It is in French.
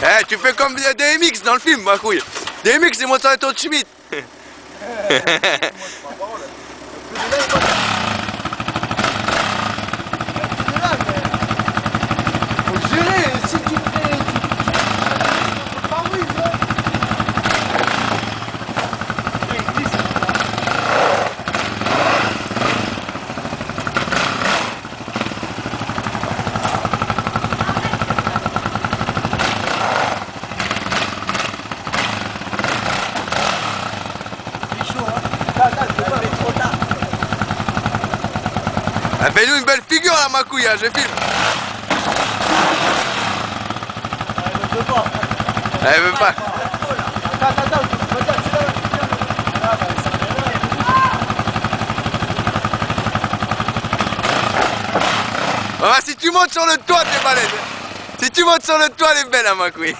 Eh, tu fais comme DMX dans le film, ma couille. DMX, c'est monté à Todd Schmidt. Fais-nous une belle figure là, ma couille, hein, je filme. Elle veut pas. Ah, si tu montes sur le toit, t'es balèze. Si tu montes sur le toit, elle est belle, hein, ma couille.